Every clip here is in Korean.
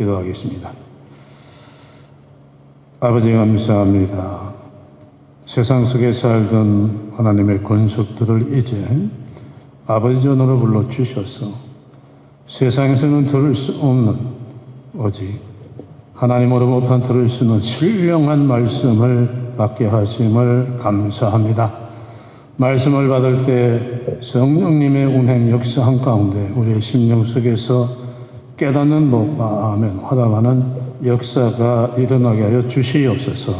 기도하겠습니다. 아버지 감사합니다. 세상 속에 살던 하나님의 권속들을 이제 아버지 전으로 불러주셔서 세상에서는 들을 수 없는 오직 하나님으로부터 들을 수 있는 신령한 말씀을 받게 하심을 감사합니다. 말씀을 받을 때 성령님의 운행 역사한 가운데 우리의 심령 속에서 깨닫는 복과 아멘 화답하는 역사가 일어나게 하여 주시옵소서.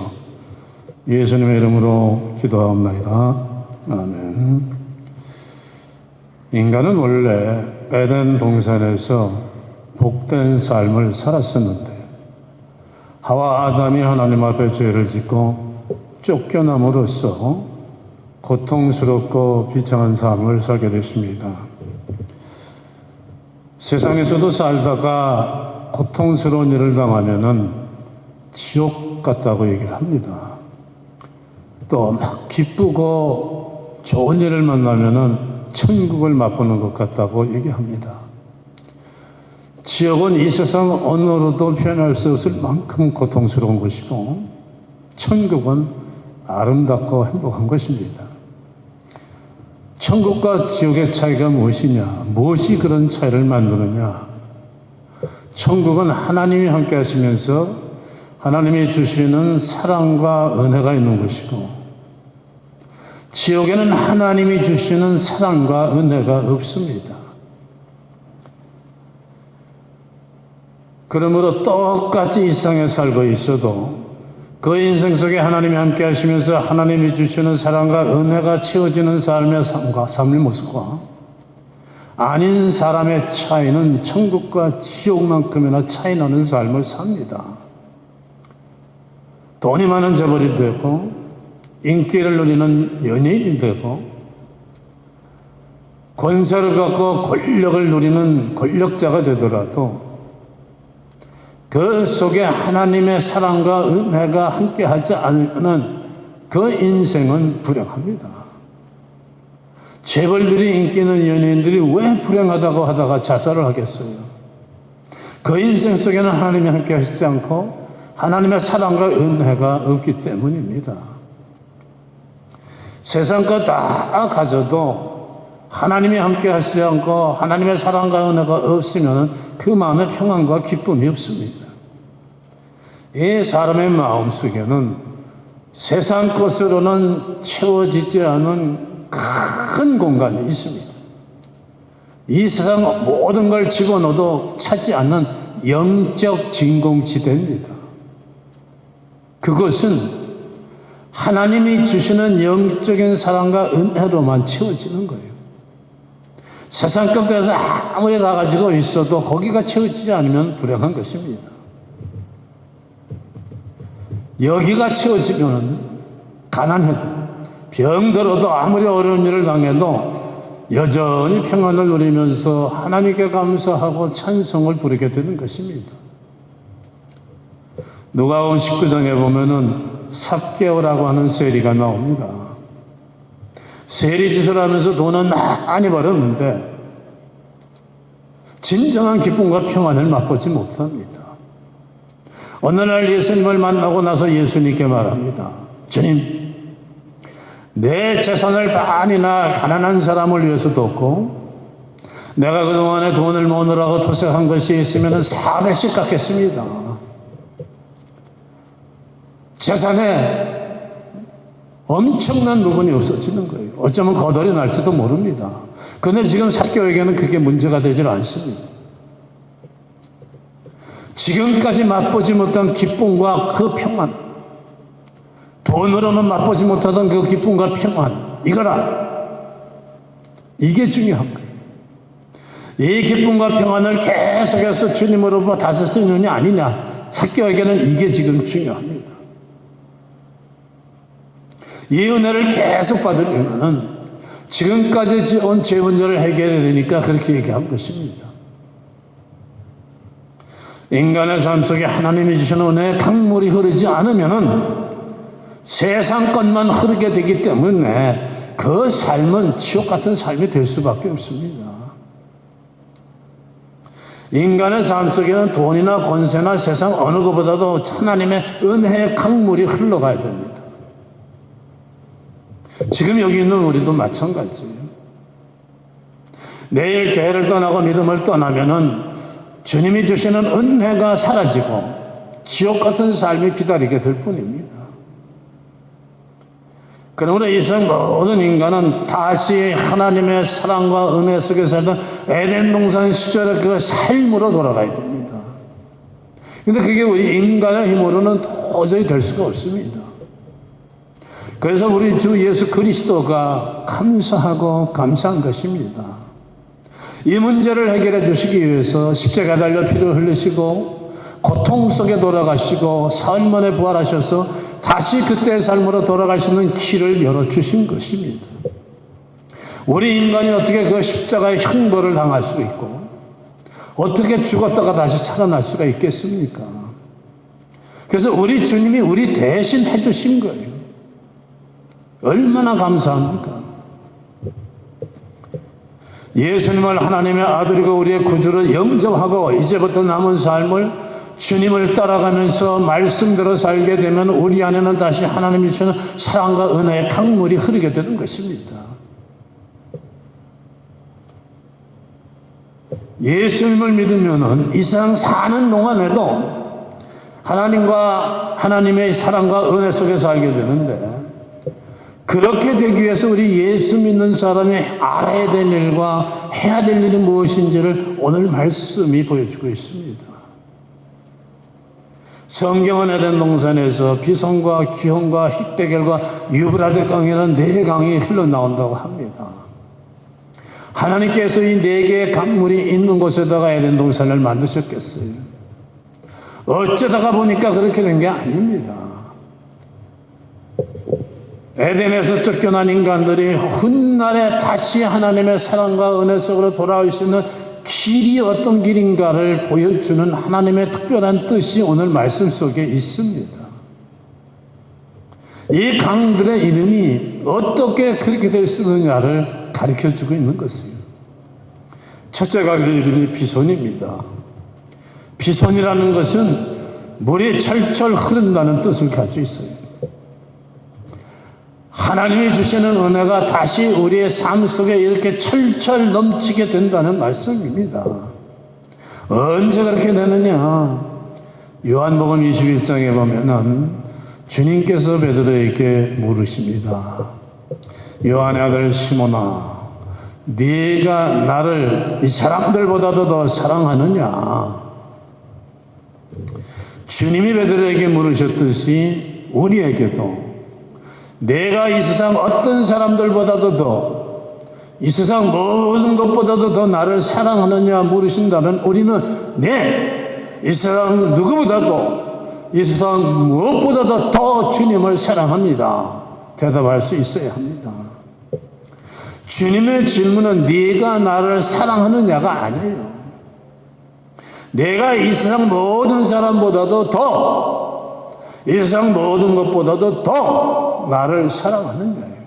예수님의 이름으로 기도하옵나이다. 아멘. 인간은 원래 에덴 동산에서 복된 삶을 살았었는데 하와 아담이 하나님 앞에 죄를 짓고 쫓겨남으로써 고통스럽고 비참한 삶을 살게 됐습니다. 세상에서도 살다가 고통스러운 일을 당하면은 지옥 같다고 얘기를 합니다. 또 막 기쁘고 좋은 일을 만나면은 천국을 맛보는 것 같다고 얘기합니다. 지옥은 이 세상 언어로도 표현할 수 없을 만큼 고통스러운 것이고 천국은 아름답고 행복한 것입니다. 천국과 지옥의 차이가 무엇이냐? 무엇이 그런 차이를 만드느냐? 천국은 하나님이 함께 하시면서 하나님이 주시는 사랑과 은혜가 있는 것이고 지옥에는 하나님이 주시는 사랑과 은혜가 없습니다. 그러므로 똑같이 이 세상에 살고 있어도 그 인생 속에 하나님이 함께 하시면서 하나님이 주시는 사랑과 은혜가 채워지는 삶의 모습과 아닌 사람의 차이는 천국과 지옥만큼이나 차이 나는 삶을 삽니다. 돈이 많은 재벌이 되고 인기를 누리는 연예인이 되고 권세를 갖고 권력을 누리는 권력자가 되더라도 그 속에 하나님의 사랑과 은혜가 함께하지 않으면 그 인생은 불행합니다. 재벌들이 인기 있는 연예인들이 왜 불행하다고 하다가 자살을 하겠어요? 그 인생 속에는 하나님이 함께 하시지 않고 하나님의 사랑과 은혜가 없기 때문입니다. 세상 거 다 가져도 하나님이 함께 하시지 않고 하나님의 사랑과 은혜가 없으면 그 마음에 평안과 기쁨이 없습니다. 이 사람의 마음속에는 세상 것으로는 채워지지 않은 큰 공간이 있습니다. 이 세상 모든 걸 집어넣어도 찾지 않는 영적 진공지대입니다. 그것은 하나님이 주시는 영적인 사랑과 은혜로만 채워지는 거예요. 세상 끝에서 아무리 다 가지고 있어도 거기가 채워지지 않으면 불행한 것입니다. 여기가 채워지면 가난해도 병들어도 아무리 어려운 일을 당해도 여전히 평안을 누리면서 하나님께 감사하고 찬송을 부르게 되는 것입니다. 누가복음 19장에 보면은 삭개오라고 하는 세리가 나옵니다. 세리짓을 하면서 돈은 많이 벌었는데 진정한 기쁨과 평안을 맛보지 못합니다. 어느 날 예수님을 만나고 나서 예수님께 말합니다. 주님, 내 재산을 반이나 가난한 사람을 위해서 뒀고 내가 그동안에 돈을 모으느라고 토색한 것이 있으면 4배씩 갚겠습니다. 재산에 엄청난 부분이 없어지는 거예요. 어쩌면 거덜이 날지도 모릅니다. 그런데 지금 삭개오에게는 그게 문제가 되질 않습니다. 지금까지 맛보지 못한 기쁨과 그 평안, 돈으로는 맛보지 못하던 그 기쁨과 평안, 이거라. 이게 중요한 거예요. 이 기쁨과 평안을 계속해서 주님으로부터 다sil 수 있느냐 아니냐, 삭개오에게는 이게 지금 중요합니다. 이 은혜를 계속 받으려면 지금까지 온 죄 문제를 해결해야 되니까 그렇게 얘기한 것입니다. 인간의 삶 속에 하나님이 주시는 은혜의 강물이 흐르지 않으면 세상 것만 흐르게 되기 때문에 그 삶은 지옥 같은 삶이 될 수밖에 없습니다. 인간의 삶 속에는 돈이나 권세나 세상 어느 것보다도 하나님의 은혜의 강물이 흘러가야 됩니다. 지금 여기 있는 우리도 마찬가지예요. 내일 교회를 떠나고 믿음을 떠나면은 주님이 주시는 은혜가 사라지고 지옥 같은 삶이 기다리게 될 뿐입니다. 그러므로 이 세상 모든 인간은 다시 하나님의 사랑과 은혜 속에 살던 에덴 동산 시절의 그 삶으로 돌아가야 됩니다. 그런데 그게 우리 인간의 힘으로는 도저히 될 수가 없습니다. 그래서 우리 주 예수 그리스도가 감사하고 감사한 것입니다. 이 문제를 해결해 주시기 위해서 십자가 달려 피를 흘리시고 고통 속에 돌아가시고 사흘 만에 부활하셔서 다시 그때의 삶으로 돌아갈 수 있는 길을 열어주신 것입니다. 우리 인간이 어떻게 그 십자가의 형벌을 당할 수 있고 어떻게 죽었다가 다시 살아날 수가 있겠습니까? 그래서 우리 주님이 우리 대신 해주신 거예요. 얼마나 감사합니까? 예수님을 하나님의 아들이고 우리의 구주로 영접하고 이제부터 남은 삶을 주님을 따라가면서 말씀대로 살게 되면 우리 안에는 다시 하나님이 주는 사랑과 은혜의 강물이 흐르게 되는 것입니다. 예수님을 믿으면은 이 세상 사는 동안에도 하나님과 하나님의 사랑과 은혜 속에 살게 되는데, 그렇게 되기 위해서 우리 예수 믿는 사람이 알아야 될 일과 해야 될 일이 무엇인지를 오늘 말씀이 보여주고 있습니다. 성경은 에덴 동산에서 비손과 기혼과 힛데겔과 유브라데 강에는 4강이 흘러나온다고 합니다. 하나님께서 이 4개의 강물이 있는 곳에다가 에덴 동산을 만드셨겠어요? 어쩌다가 보니까 그렇게 된 게 아닙니다. 에덴에서 쫓겨난 인간들이 훗날에 다시 하나님의 사랑과 은혜 속으로 돌아올 수 있는 길이 어떤 길인가를 보여주는 하나님의 특별한 뜻이 오늘 말씀 속에 있습니다. 이 강들의 이름이 어떻게 그렇게 될 수 있느냐를 가르쳐주고 있는 것이에요. 첫째 강의 이름이 비손입니다. 비손이라는 것은 물이 철철 흐른다는 뜻을 가지고 있어요. 하나님이 주시는 은혜가 다시 우리의 삶 속에 이렇게 철철 넘치게 된다는 말씀입니다. 언제 그렇게 되느냐? 요한복음 21장에 보면은 주님께서 베드로에게 물으십니다. 요한의 아들 시몬아, 네가 나를 이 사람들보다도 더 사랑하느냐? 주님이 베드로에게 물으셨듯이 우리에게도 내가 이 세상 어떤 사람들보다도 더, 이 세상 모든 것보다도 더 나를 사랑하느냐 물으신다면 우리는 네, 이 세상 누구보다도, 이 세상 무엇보다도 더 주님을 사랑합니다. 대답할 수 있어야 합니다. 주님의 질문은 네가 나를 사랑하느냐가 아니에요. 내가 이 세상 모든 사람보다도 더, 이 세상 모든 것보다도 더 나를 사랑하느냐예요.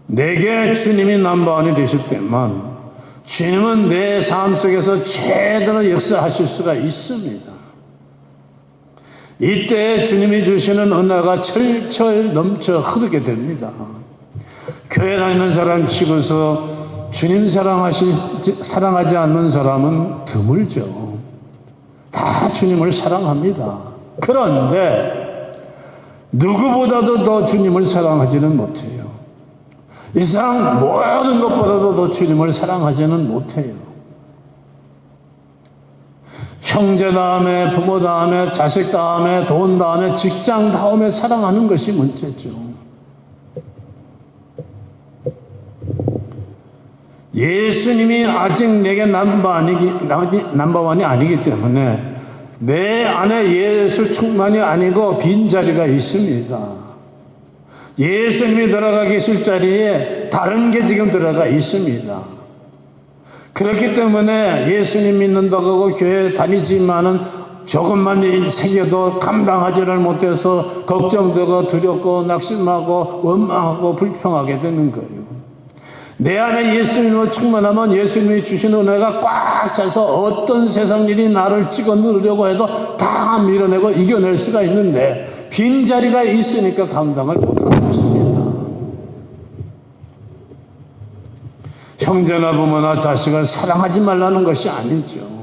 내게 주님이 넘버원이 되실 때만 주님은 내 삶 속에서 제대로 역사하실 수가 있습니다. 이때 주님이 주시는 은혜가 철철 넘쳐 흐르게 됩니다. 교회 다니는 사람 치고서 주님 사랑하지 않는 사람은 드물죠. 다 주님을 사랑합니다. 그런데 누구보다도 더 주님을 사랑하지는 못해요. 이 세상 모든 것보다도 더 주님을 사랑하지는 못해요. 형제 다음에, 부모 다음에, 자식 다음에, 돈 다음에, 직장 다음에 사랑하는 것이 문제죠. 예수님이 아직 내게 넘버원이 아니기 때문에 내 안에 예수 충만이 아니고 빈자리가 있습니다. 예수님이 들어가 계실 자리에 다른 게 지금 들어가 있습니다. 그렇기 때문에 예수님 믿는다고 하고 교회 다니지만은 조금만 생겨도 감당하지를 못해서 걱정되고 두렵고 낙심하고 원망하고 불평하게 되는 거예요. 내 안에 예수님으로 충만하면 예수님이 주신 은혜가 꽉 차서 어떤 세상 일이 나를 찍어 누르려고 해도 다 밀어내고 이겨낼 수가 있는데, 빈자리가 있으니까 감당을 못하는 것입니다. 형제나 부모나 자식을 사랑하지 말라는 것이 아니죠.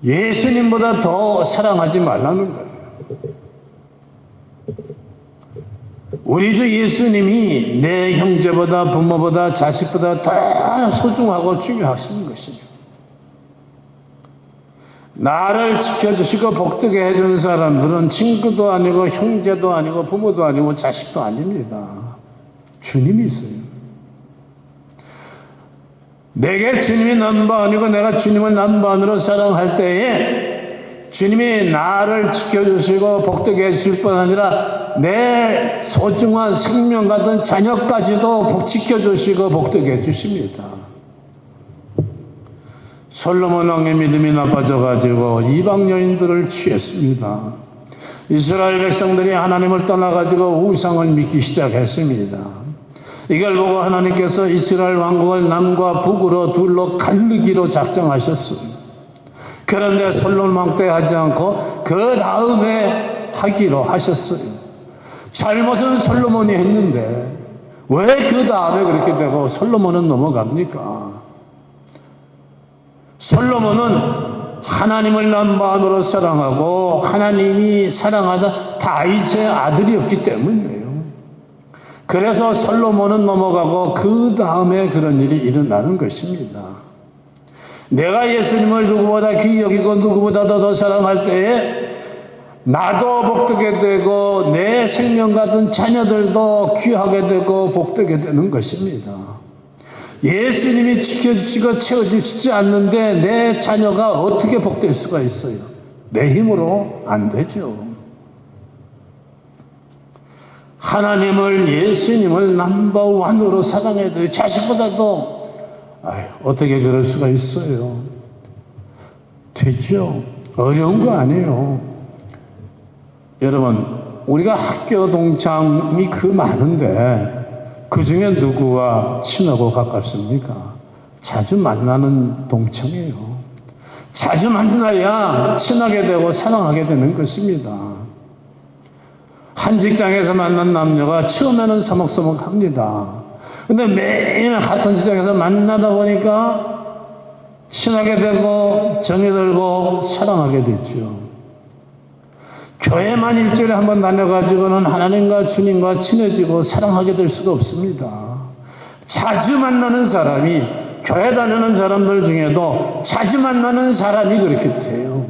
예수님보다 더 사랑하지 말라는 거예요. 우리 주 예수님이 내 형제보다 부모보다 자식보다 더 소중하고 중요하신 것이죠. 나를 지켜주시고 복되게 해주는 사람들은 친구도 아니고 형제도 아니고 부모도 아니고 자식도 아닙니다. 주님이 있어요. 내게 주님이 넘버원이고 내가 주님을 넘버원으로 사랑할 때에 주님이 나를 지켜주시고 복되게 해주실 뿐 아니라 내 소중한 생명 같은 자녀까지도 지켜주시고 복되게 해주십니다. 솔로몬 왕의 믿음이 나빠져가지고 이방 여인들을 취했습니다. 이스라엘 백성들이 하나님을 떠나가지고 우상을 믿기 시작했습니다. 이걸 보고 하나님께서 이스라엘 왕국을 남과 북으로 둘로 갈르기로 작정하셨습니다. 그런데 솔로몬 왕 때 하지 않고 그 다음에 하기로 하셨어요. 잘못은 솔로몬이 했는데 왜 그 다음에 그렇게 되고 솔로몬은 넘어갑니까? 솔로몬은 하나님을 넘버원으로 사랑하고 하나님이 사랑하던 다윗의 아들이었기 때문이에요. 그래서 솔로몬은 넘어가고 그 다음에 그런 일이 일어나는 것입니다. 내가 예수님을 누구보다 귀히 여기고 누구보다 더 사랑할 때에 나도 복되게 되고 내 생명 같은 자녀들도 귀하게 되고 복되게 되는 것입니다. 예수님이 지켜주시고 채워주시지 않는데 내 자녀가 어떻게 복될 수가 있어요? 내 힘으로 안 되죠. 하나님을, 예수님을 넘버원으로 사랑해야 돼요. 자식보다도. 어떻게 그럴 수가 있어요? 되죠. 어려운 거 아니에요. 여러분, 우리가 학교 동창이 그 많은데 그 중에 누구와 친하고 가깝습니까? 자주 만나는 동창이에요. 자주 만나야 친하게 되고 사랑하게 되는 것입니다. 한 직장에서 만난 남녀가 처음에는 서먹서먹합니다. 근데 매일 같은 직장에서 만나다 보니까 친하게 되고 정이 들고 사랑하게 됐죠. 교회만 일주일에 한 번 다녀가지고는 하나님과 주님과 친해지고 사랑하게 될 수가 없습니다. 자주 만나는 사람이, 교회 다니는 사람들 중에도 자주 만나는 사람이 그렇게 돼요.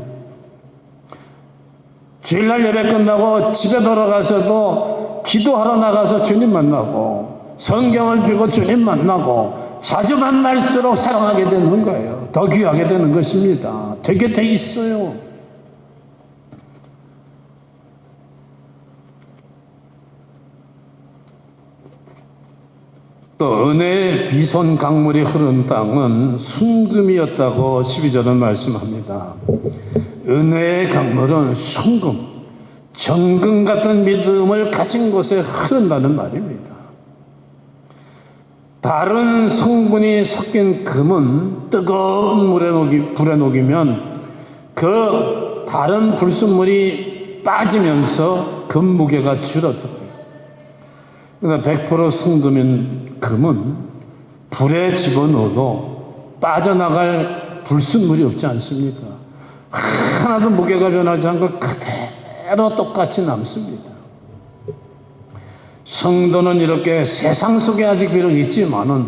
주일날 예배 끝나고 집에 돌아가서도 기도하러 나가서 주님 만나고 성경을 펴고 주님 만나고 자주 만날수록 사랑하게 되는 거예요. 더 귀하게 되는 것입니다. 되게 돼 있어요. 또 은혜의 비손 강물이 흐른 땅은 순금이었다고 12절은 말씀합니다. 은혜의 강물은 순금, 정금 같은 믿음을 가진 곳에 흐른다는 말입니다. 다른 성분이 섞인 금은 뜨거운 불에 녹이면 그 다른 불순물이 빠지면서 금 무게가 줄어들어요. 그러나 100% 순금인 금은 불에 집어넣어도 빠져나갈 불순물이 없지 않습니까? 하나도 무게가 변하지 않고 그대로 똑같이 남습니다. 성도는 이렇게 세상 속에 아직 비록 있지만은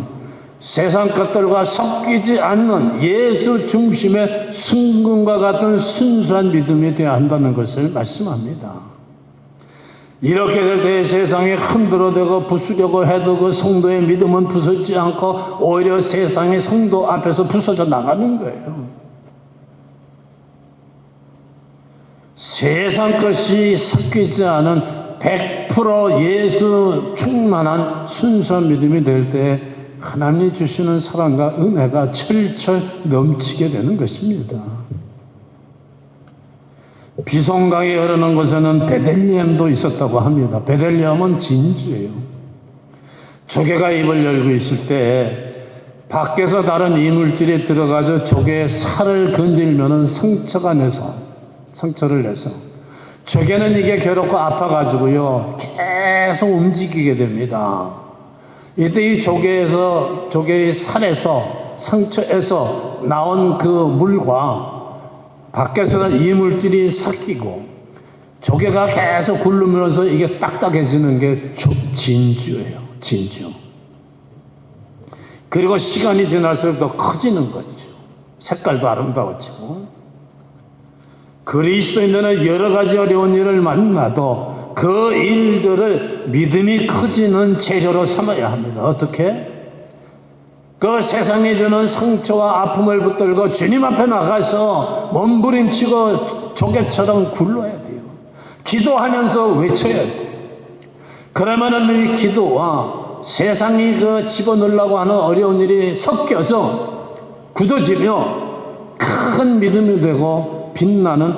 세상 것들과 섞이지 않는 예수 중심의 순금과 같은 순수한 믿음이 되어야 한다는 것을 말씀합니다. 이렇게 될 때 세상이 흔들어대고 부수려고 해도 그 성도의 믿음은 부서지지 않고 오히려 세상의 성도 앞에서 부서져 나가는 거예요. 세상 것이 섞이지 않은 100% 예수 충만한 순수한 믿음이 될 때 하나님이 주시는 사랑과 은혜가 철철 넘치게 되는 것입니다. 비송강이 흐르는 곳에는 베들레헴도 있었다고 합니다. 베들레헴은 진주예요. 조개가 입을 열고 있을 때 밖에서 다른 이물질이 들어가서 조개의 살을 건들면은 상처를 내서 조개는 이게 괴롭고 아파가지고요 계속 움직이게 됩니다. 이때 이 조개의 살에서 상처에서 나온 그 물과 밖에서는 이물질이 섞이고 조개가 계속 굴르면서 이게 딱딱해지는 게 진주예요. 진주. 그리고 시간이 지날수록 더 커지는 거죠. 색깔도 아름다워지고. 그리스도인들은 여러 가지 어려운 일을 만나도 그 일들을 믿음이 커지는 재료로 삼아야 합니다. 어떻게? 그 세상이 주는 상처와 아픔을 붙들고 주님 앞에 나가서 몸부림치고 조개처럼 굴러야 돼요. 기도하면서 외쳐야 돼요. 그러면은 이 기도와 세상이 그 집어넣으려고 하는 어려운 일이 섞여서 굳어지며 큰 믿음이 되고 빛나는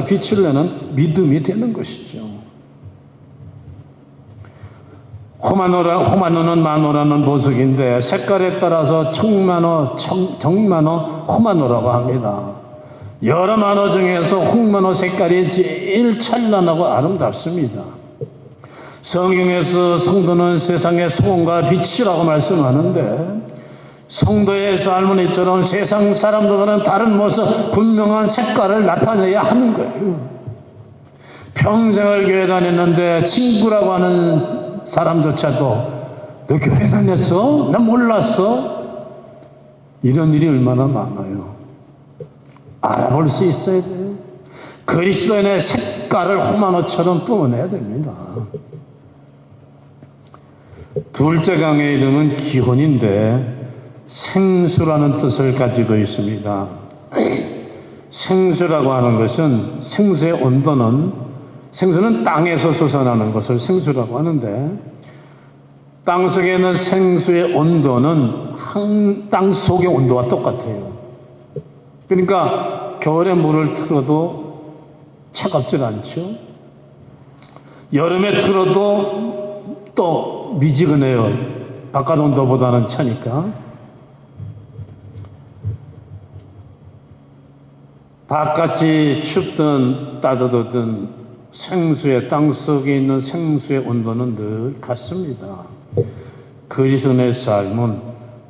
빛을 내는 믿음이 되는 것이죠. 호마노는 마노라는 보석인데 색깔에 따라서 정마노, 호마노라고 합니다. 여러 만호 중에서 홍마노 색깔이 제일 찬란하고 아름답습니다. 성경에서 성도는 세상의 소금과 빛이라고 말씀하는데 성도의 삶은 이처럼 세상 사람들과는 다른 모습, 분명한 색깔을 나타내야 하는 거예요. 평생을 교회 다녔는데 친구라고 하는 사람조차도 너 교회 다녔어? 나 몰랐어? 이런 일이 얼마나 많아요. 알아볼 수 있어야 돼요. 그리스도인의 색깔을 호마노처럼 뿜어내야 됩니다. 둘째 강의 이름은 기혼인데 생수라는 뜻을 가지고 있습니다. 생수라고 하는 것은 생수의 온도는 생수는 땅에서 솟아나는 것을 생수라고 하는데 땅 속에 있는 생수의 온도는 땅 속의 온도와 똑같아요. 그러니까 겨울에 물을 틀어도 차갑질 않죠. 여름에 틀어도 또 미지근해요. 바깥 온도보다는 차니까. 바깥이 춥든 따뜻하든 땅 속에 있는 생수의 온도는 늘 같습니다. 그리스도의 삶은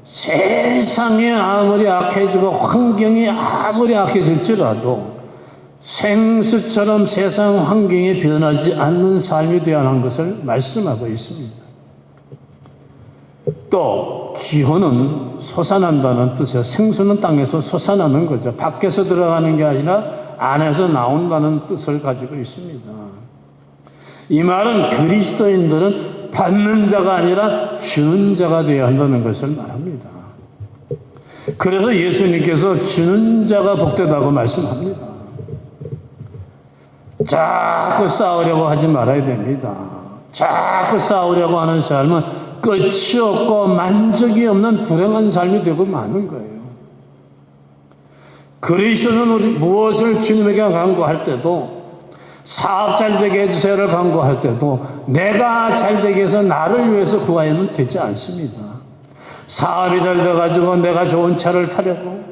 세상이 아무리 악해지고 환경이 아무리 악해질지라도 생수처럼 세상 환경이 변하지 않는 삶이 되어야 하는 것을 말씀하고 있습니다. 또 기호는 솟아난다는 뜻이에요. 생수는 땅에서 솟아나는 거죠. 밖에서 들어가는 게 아니라 안에서 나온다는 뜻을 가지고 있습니다. 이 말은 그리스도인들은 받는 자가 아니라 주는 자가 되어야 한다는 것을 말합니다. 그래서 예수님께서 주는 자가 복되다고 말씀합니다. 자꾸 싸우려고 하지 말아야 됩니다. 자꾸 싸우려고 하는 삶은 끝이 없고 만족이 없는 불행한 삶이 되고 마는 거예요. 그리스도는 우리 무엇을 주님에게 간구할 때도 사업 잘 되게 해주세요를 간구할 때도 내가 잘 되게 해서 나를 위해서 구하여는 되지 않습니다. 사업이 잘 돼가지고 내가 좋은 차를 타려고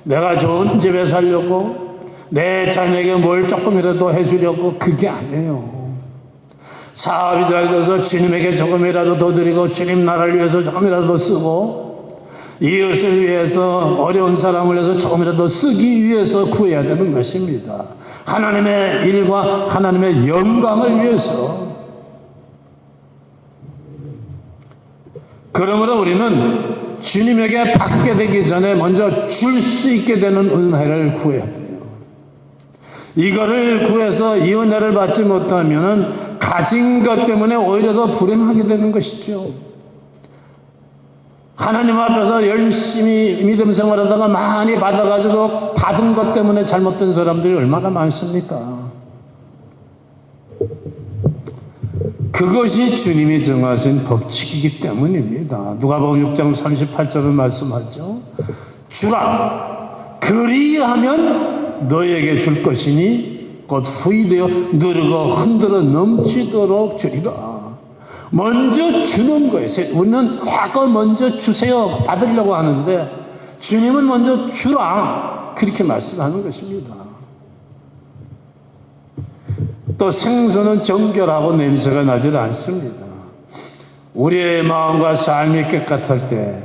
내가 좋은 집에 살려고 내 자녀에게 뭘 조금이라도 해주려고 그게 아니에요. 사업이 잘 돼서 주님에게 조금이라도 더 드리고 주님 나라를 위해서 조금이라도 더 쓰고 이웃을 위해서 어려운 사람을 위해서 조금이라도 쓰기 위해서 구해야 되는 것입니다. 하나님의 일과 하나님의 영광을 위해서. 그러므로 우리는 주님에게 받게 되기 전에 먼저 줄 수 있게 되는 은혜를 구해야 돼요. 이거를 구해서 이 은혜를 받지 못하면 가진 것 때문에 오히려 더 불행하게 되는 것이죠. 하나님 앞에서 열심히 믿음 생활하다가 많이 받아가지고 받은 것 때문에 잘못된 사람들이 얼마나 많습니까? 그것이 주님이 정하신 법칙이기 때문입니다. 누가복음 6장 38절을 말씀하죠. 주라 그리하면 너에게 줄 것이니 곧 후히 되어 누르고 흔들어 넘치도록 주리라. 먼저 주는 거예요. 우리는 자꾸 먼저 주세요 받으려고 하는데 주님은 먼저 주라 그렇게 말씀하는 것입니다. 또 생수는 정결하고 냄새가 나질 않습니다. 우리의 마음과 삶이 깨끗할 때,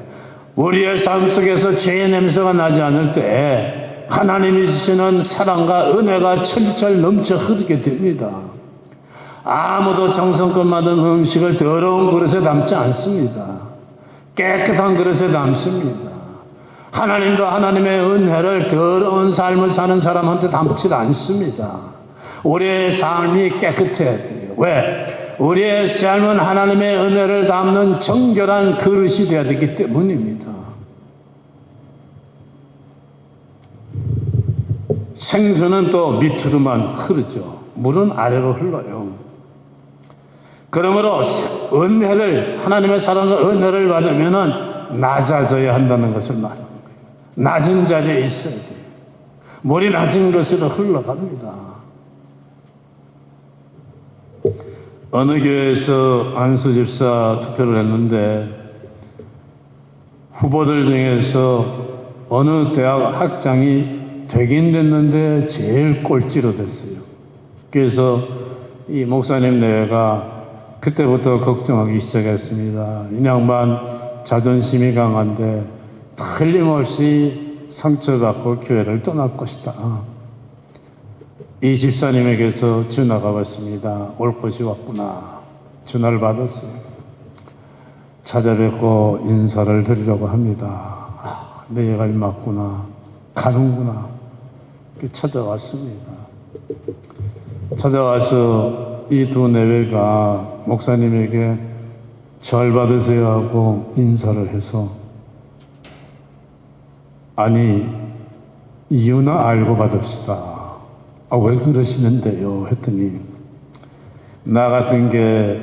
우리의 삶 속에서 죄의 냄새가 나지 않을 때 하나님이 주시는 사랑과 은혜가 철철 넘쳐 흐르게 됩니다. 아무도 정성껏 만든 음식을 더러운 그릇에 담지 않습니다. 깨끗한 그릇에 담습니다. 하나님도 하나님의 은혜를 더러운 삶을 사는 사람한테 담지 않습니다. 우리의 삶이 깨끗해야 돼요. 왜? 우리의 삶은 하나님의 은혜를 담는 정결한 그릇이 되어야 되기 때문입니다. 생수는 또 밑으로만 흐르죠. 물은 아래로 흘러요. 그러므로 은혜를, 하나님의 사랑과 은혜를 받으면 낮아져야 한다는 것을 말하는 거예요. 낮은 자리에 있어야 돼요. 물이 낮은 곳으로 흘러갑니다. 어느 교회에서 안수 집사 투표를 했는데 후보들 중에서 어느 대학 학장이 되긴 됐는데 제일 꼴찌로 됐어요. 그래서 이 목사님 내외가 그때부터 걱정하기 시작했습니다. 이 양반 자존심이 강한데 틀림없이 상처받고 교회를 떠날 것이다. 이 집사님에게서 전화가 왔습니다. 올 것이 왔구나. 전화를 받았어요. 찾아뵙고 인사를 드리려고 합니다. 내가 맞구나. 가는구나. 찾아왔습니다. 찾아와서 이 두 내외가 목사님에게 절 받으세요 하고 인사를 해서 아니 이유나 알고 받읍시다. 왜 그러시는데요? 했더니 나 같은 게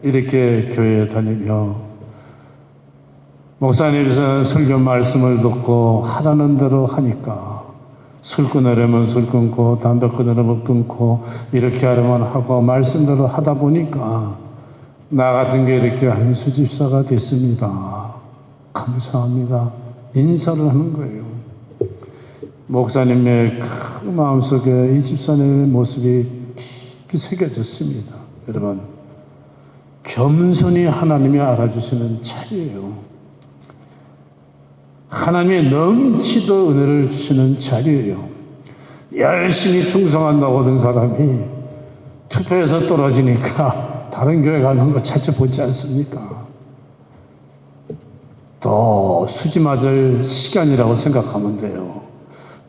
이렇게 교회에 다니며 목사님께서는 설교 말씀을 듣고 하라는 대로 하니까 술 끊으려면 술 끊고 담배 끊으려면 끊고 이렇게 하려면 하고 말씀대로 하다 보니까 나 같은 게 이렇게 안수 집사가 됐습니다. 감사합니다. 인사를 하는 거예요. 목사님의 그 마음속에 이 집사님의 모습이 깊이 새겨졌습니다. 여러분, 겸손히 하나님이 알아주시는 자리예요. 하나님의 넘치도 은혜를 주시는 자리예요. 열심히 충성한다고 하던 사람이 투표에서 떨어지니까 다른 교회 가는 거 찾아보지 않습니까? 더 수지 맞을 시간이라고 생각하면 돼요.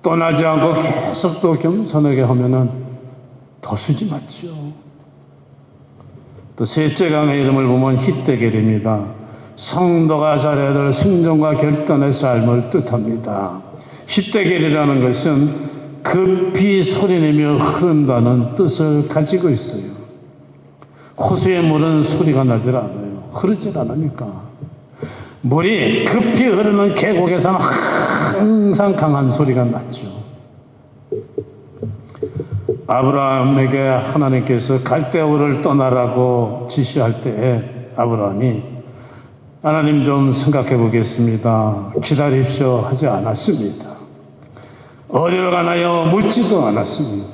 떠나지 않고 계속 또 겸손하게 하면은 더 수지 맞죠. 또 셋째 강의 이름을 보면 히데겔입니다. 성도가 살아야 될 순종과 결단의 삶을 뜻합니다. 히데겔이라는 것은 급히 소리내며 흐른다는 뜻을 가지고 있어요. 호수의 물은 소리가 나질 않아요. 흐르질 않으니까. 물이 급히 흐르는 계곡에서는 항상 강한 소리가 났죠. 아브라함에게 하나님께서 갈대우를 떠나라고 지시할 때에 아브라함이 하나님 좀 생각해 보겠습니다. 기다리십시오 하지 않았습니다. 어디로 가나요? 묻지도 않았습니다.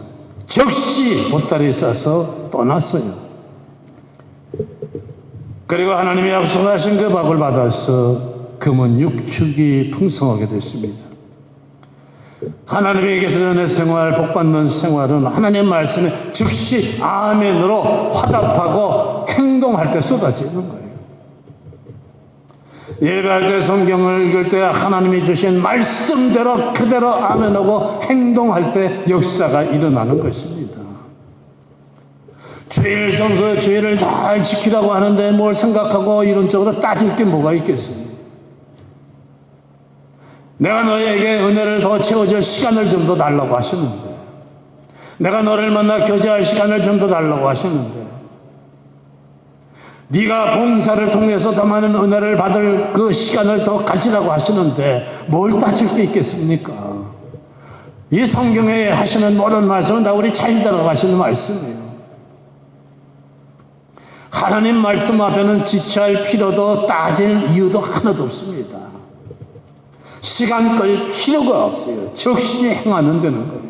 즉시 보따리에 싸서 떠났어요. 그리고 하나님이 약속하신 그 밥을 받아서 금은 육축이 풍성하게 됐습니다. 하나님에게서 전의 생활, 복받는 생활은 하나님 말씀에 즉시 아멘으로 화답하고 행동할 때 쏟아지는 거예요. 예배할 때 성경을 읽을 때 하나님이 주신 말씀대로 그대로 아멘하고 행동할 때 역사가 일어나는 것입니다. 주일 성소에 주일을 잘 지키라고 하는데 뭘 생각하고 이론적으로 따질 게 뭐가 있겠어요? 내가 너에게 은혜를 더 채워줄 시간을 좀 더 달라고 하시는데, 내가 너를 만나 교제할 시간을 좀 더 달라고 하시는데, 네가 봉사를 통해서 더 많은 은혜를 받을 그 시간을 더 가지라고 하시는데 뭘 따질 게 있겠습니까? 이 성경에 하시는 모든 말씀은 다 우리 잘 들어가시는 말씀이에요. 하나님 말씀 앞에는 지체할 필요도 따질 이유도 하나도 없습니다. 시간 끌 필요가 없어요. 즉시 행하면 되는 거예요.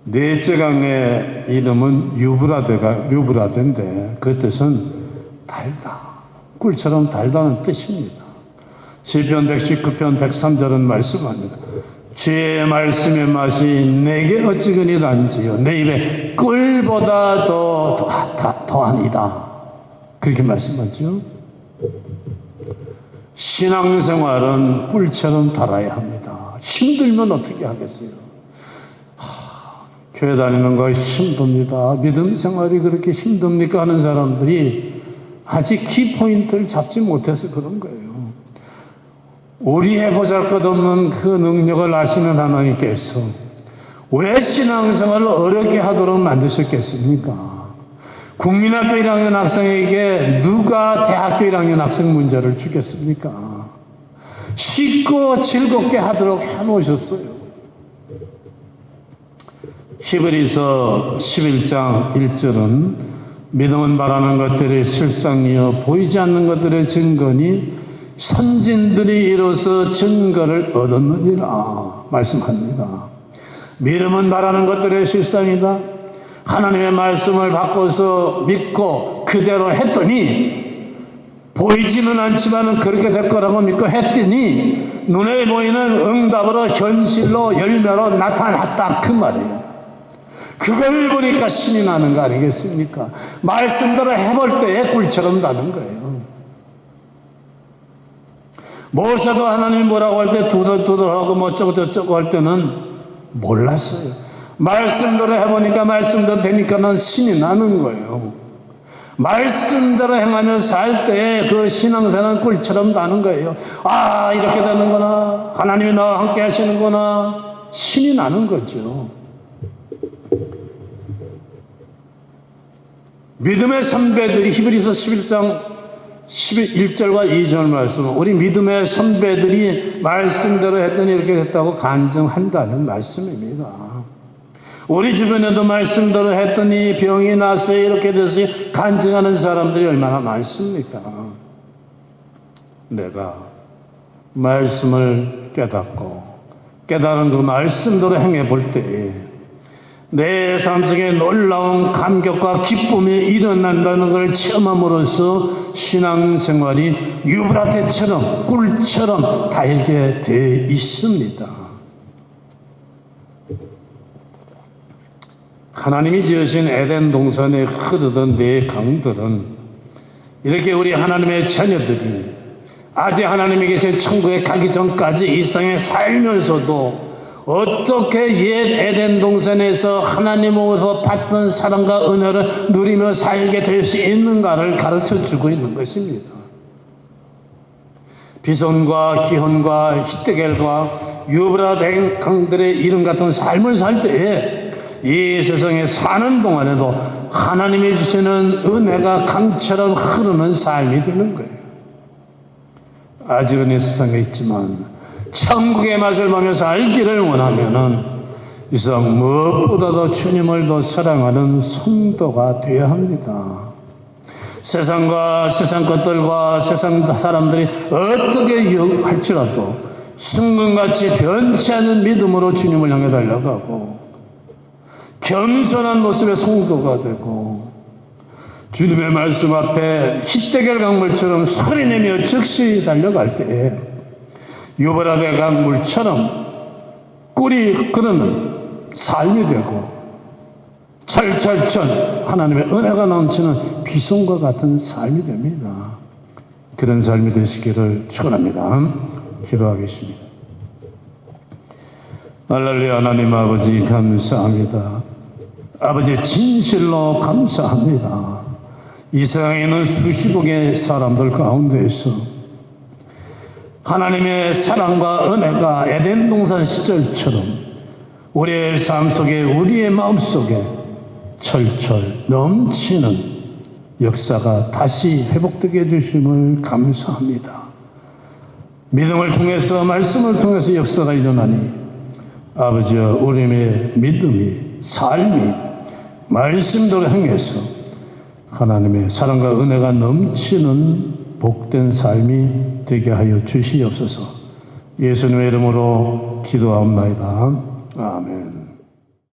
넷째 강의 이름은 유브라데인데 그 뜻은 달다, 꿀처럼 달다는 뜻입니다. 시편 119편 103절은 말씀합니다. 주의 말씀의 맛이 내게 어찌그리 단지요 내 입에 꿀보다 더하니이다. 그렇게 말씀하죠. 신앙생활은 꿀처럼 달아야 합니다. 힘들면 어떻게 하겠어요? 교회 다니는 거 힘듭니다. 믿음 생활이 그렇게 힘듭니까? 하는 사람들이 아직 키포인트를 잡지 못해서 그런 거예요. 우리의 보잘것없는 그 능력을 아시는 하나님께서 왜 신앙생활을 어렵게 하도록 만드셨겠습니까? 국민학교 1학년 학생에게 누가 대학교 1학년 학생 문제를 주겠습니까? 쉽고 즐겁게 하도록 해놓으셨어요. 히브리서 11장 1절은 믿음은 말하는 것들의 실상이요 보이지 않는 것들의 증거니 선진들이 이로써 증거를 얻었느니라 말씀합니다. 믿음은 말하는 것들의 실상이다. 하나님의 말씀을 바꿔서 믿고 그대로 했더니 보이지는 않지만 그렇게 될 거라고 믿고 했더니 눈에 보이는 응답으로 현실로 열매로 나타났다 그 말이에요. 그걸 보니까 신이 나는 거 아니겠습니까? 말씀대로 해볼 때에 꿀처럼 나는 거예요. 모세도 하나님이 뭐라고 할 때 두들두들하고 뭐 어쩌고 저쩌고 할 때는 몰랐어요. 말씀대로 해보니까 말씀대로 되니까는 신이 나는 거예요. 말씀대로 행하며 살 때 그 신앙생활은 꿀처럼 나는 거예요. 아, 이렇게 되는구나. 하나님이 나와 함께 하시는구나. 신이 나는 거죠. 믿음의 선배들이 히브리서 11장 11절과 2절 말씀, 우리 믿음의 선배들이 말씀대로 했더니 이렇게 됐다고 간증한다는 말씀입니다. 우리 주변에도 말씀대로 했더니 병이 나서 이렇게 돼서 간증하는 사람들이 얼마나 많습니까? 내가 말씀을 깨닫고 깨달은 그 말씀대로 행해 볼 때에 내 삶 속에 놀라운 감격과 기쁨이 일어난다는 걸 체험함으로써 신앙생활이 유브라데처럼 꿀처럼 달게 돼 있습니다. 하나님이 지으신 에덴 동산에 흐르던 네 강들은 이렇게 우리 하나님의 자녀들이 아직 하나님이 계신 천국에 가기 전까지 이 땅에 살면서도 어떻게 옛 에덴 동산에서 하나님으로서 받던 사랑과 은혜를 누리며 살게 될 수 있는가를 가르쳐주고 있는 것입니다. 비손과 기혼과 히데겔과 유브라데 강들의 이름 같은 삶을 살 때에 이 세상에 사는 동안에도 하나님이 주시는 은혜가 강처럼 흐르는 삶이 되는 거예요. 아직은 이 세상에 있지만 천국의 맛을 보면서 알기를 원하면은 이 세상 무엇보다도 주님을 더 사랑하는 성도가 되어야 합니다. 세상과 세상 것들과 세상 사람들이 어떻게 유혹할지라도 순금같이 변치 않은 믿음으로 주님을 향해 달려가고 겸손한 모습의 성도가 되고 주님의 말씀 앞에 히데겔 강물처럼 소리내며 즉시 달려갈 때에 유브라데 강물처럼 꿀이 흐르는 삶이 되고 철철철 하나님의 은혜가 넘치는 비송과 같은 삶이 됩니다. 그런 삶이 되시기를 축원합니다. 기도하겠습니다. 할렐루야. 하나님 아버지 감사합니다. 아버지 진실로 감사합니다. 이 세상에 있는 수십억의 사람들 가운데에서 하나님의 사랑과 은혜가 에덴 동산 시절처럼 우리의 삶 속에 우리의 마음 속에 철철 넘치는 역사가 다시 회복되게 해주심을 감사합니다. 믿음을 통해서 말씀을 통해서 역사가 일어나니 아버지여 우리의 믿음이 삶이 말씀대로 행해서 하나님의 사랑과 은혜가 넘치는 복된 삶이 되게 하여 주시옵소서. 예수님의 이름으로 기도하옵나이다. 아멘.